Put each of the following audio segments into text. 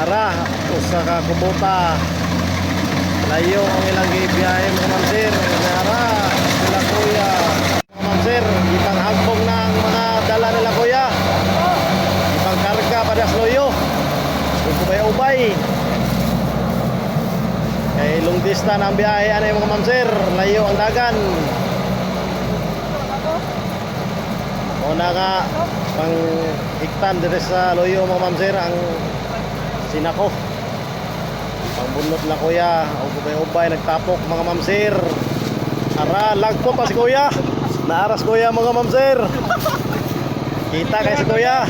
Ara, usa ka kubuta. Layo ang ilang gibiyahe mga ma'am sir. Ara, sila kuya. Mga ma'am sir, ipang hagbong na ang mga dala nila kuya. Ipang karga pada sa loyo. Ubay-ubay. Kay long distance ang biyahe ano mga ma'am sir. Layo ang dagan. Una nga pang hiktan dito sa loyo mga ma'am sir ang sinako. Pangbunot lang kuya, ubay-ubay nagtapok mga ma'am sir. Ara, lagpo pa si kuya. Naaras kuya mga ma'am sir. Kita kay si kuya.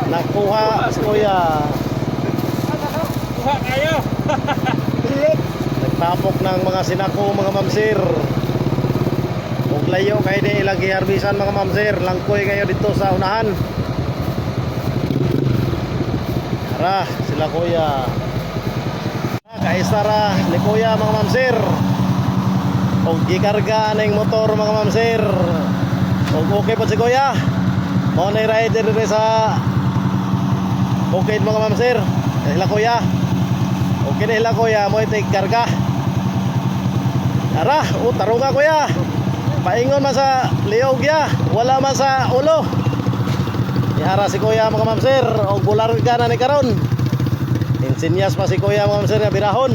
Nakuha si kuya. Kuha kayo. Nagtapok ng mga sinako mga ma'am sir. Huwag layo kayo din ilang giharbisan mga ma'am sir. Langkoy kayo dito sa unahan. Ara, sila kuya. Kaisara ni kuya mga ma'am sir. Og gikarga ning motor mga ma'am sir. Og okay pa si kuya. Mo na rider diri sa okay mga ma'am sir. Sila kuya. Okay na sila kuya, mo ite karga. Ara, tarunga kuya. Paingon man sa liog ya, wala man sa ulo. Ihara si kuya mga ma'am sir. Og bularga na ni karon. Insinyas pa si kuya mga ma'am sir nga birahon.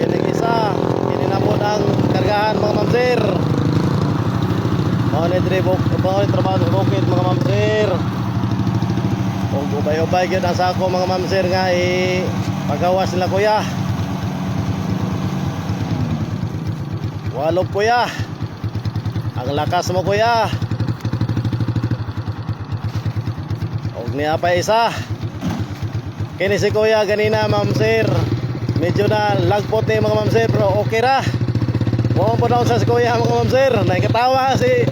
Kining isa, kininamon ang kargahan mga ma'am sir. Mao ni trabaho sa bukid mga ma'am sir. Og ubay-ubay gyud ang sako mga ma'am sir nga pagawas nila kuya. Walog kuya. Ang lakas mo kuya. Og niya pa isa. Kini si kuya ganina ma'am sir. Medyo na lagpot ni mga ma'am sir pero okay ra. Mo po daw sa si kuya mga ma'am sir. Nakikatawa si